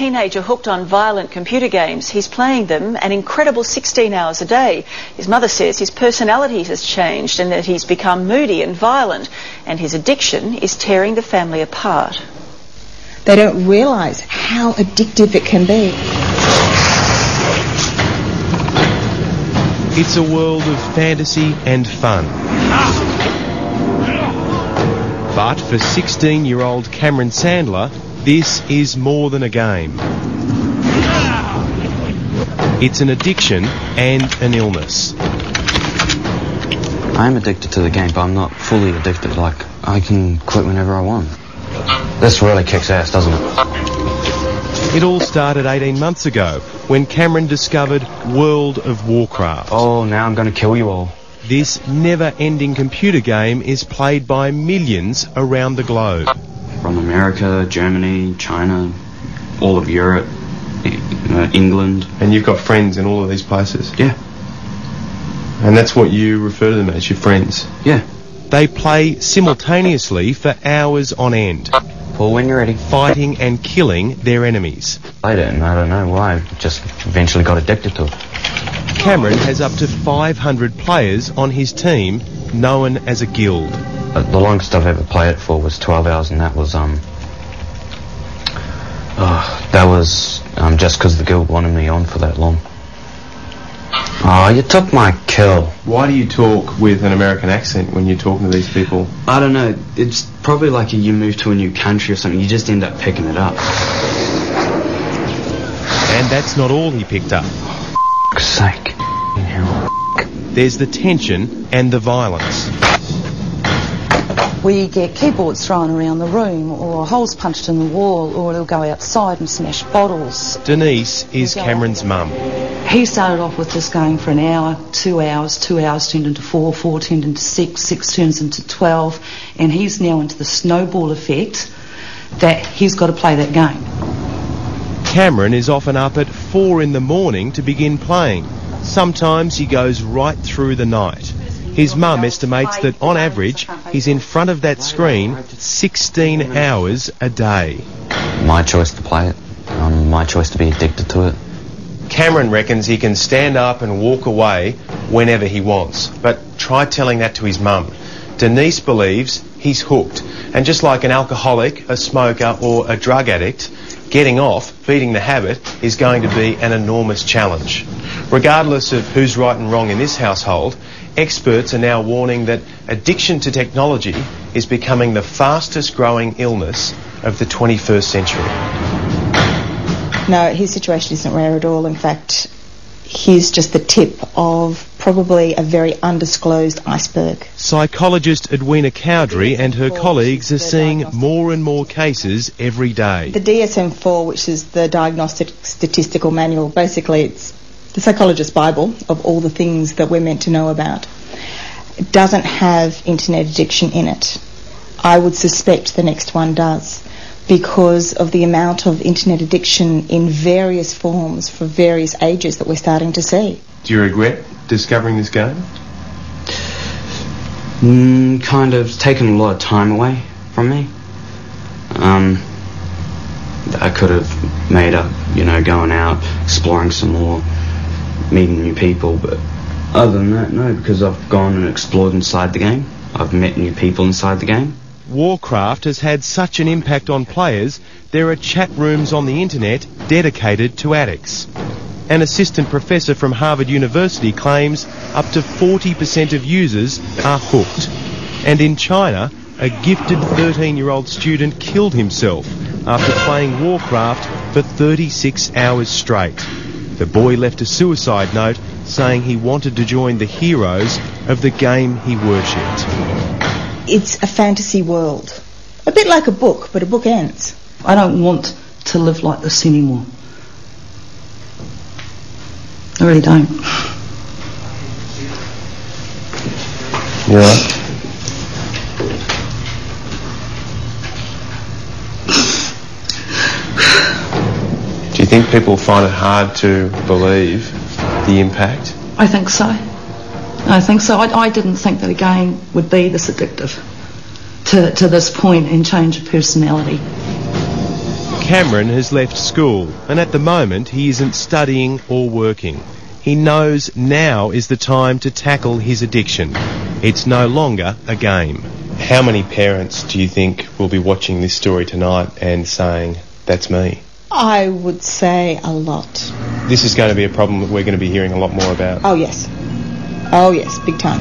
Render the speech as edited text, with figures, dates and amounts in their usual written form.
teenager hooked on violent computer games. He's playing them an incredible 16 hours a day. His mother says his personality has changed and that he's become moody and violent, and his addiction is tearing the family apart. They don't realise how addictive it can be. It's a world of fantasy and fun. But for 16-year-old Cameron Sandler, this is more than a game. It's an addiction and an illness. I am addicted to the game, but I'm not fully addicted. Like, I can quit whenever I want. This really kicks ass, doesn't it? It all started 18 months ago when Cameron discovered World of Warcraft. Oh, now I'm going to kill you all. This never-ending computer game is played by millions around the globe. From America, Germany, China, all of Europe, England. And you've got friends in all of these places? Yeah. And that's what you refer to them as, your friends? Yeah. They play simultaneously for hours on end. Paul, when you're ready. Fighting and killing their enemies. I don't know why. I just eventually got addicted to it. Cameron has up to 500 players on his team, known as a guild. The longest I've ever played it for was 12 hours, and that was just because the guild wanted me on for that long. Oh, you took my kill. Why do you talk with an American accent when you're talking to these people? I don't know. It's probably like you move to a new country or something. You just end up picking it up. And that's not all he picked up. For f***'s sake. There's the tension and the violence. We get keyboards thrown around the room, or holes punched in the wall, or they'll go outside and smash bottles. Denise is Cameron's mum. He started off with this game for an hour, 2 hours, 2 hours turned into 4, 4 turned into 6, 6 turns into 12, and he's now into the snowball effect that he's got to play that game. Cameron is often up at 4 in the morning to begin playing. Sometimes he goes right through the night. His mum estimates that on average he's in front of that screen 16 hours a day. My choice to play it. My choice to be addicted to it. Cameron reckons he can stand up and walk away whenever he wants. But try telling that to his mum. Denise believes he's hooked. And just like an alcoholic, a smoker or a drug addict, getting off, beating the habit, is going to be an enormous challenge. Regardless of who's right and wrong in this household, experts are now warning that addiction to technology is becoming the fastest growing illness of the 21st century. No, his situation isn't rare at all. In fact, he's just the tip of probably a very undisclosed iceberg. Psychologist Edwina Cowdery and her colleagues are seeing more and more cases every day. The DSM-4, which is the Diagnostic Statistical Manual, basically it's the psychologist's Bible of all the things that we're meant to know about. It doesn't have internet addiction in it. I would suspect the next one does, because of the amount of internet addiction in various forms for various ages that we're starting to see. Do you regret discovering this game? Kind of. It's taken a lot of time away from me. I could have made up, going out, exploring some more, meeting new people, but other than that, no, because I've gone and explored inside the game. I've met new people inside the game. Warcraft has had such an impact on players, there are chat rooms on the internet dedicated to addicts. An assistant professor from Harvard University claims up to 40% of users are hooked. And in China, a gifted 13-year-old student killed himself after playing Warcraft for 36 hours straight. The boy left a suicide note saying he wanted to join the heroes of the game he worshipped. It's a fantasy world. A bit like a book, but a book ends. I don't want to live like this anymore. I really don't. Yeah. Do you think people find it hard to believe the impact? I think so. I didn't think that a game would be this addictive to this point and change of personality. Cameron has left school, and at the moment he isn't studying or working. He knows now is the time to tackle his addiction. It's no longer a game. How many parents do you think will be watching this story tonight and saying, that's me? I would say a lot. This is going to be a problem that we're going to be hearing a lot more about. Oh, yes. Oh, yes, big time.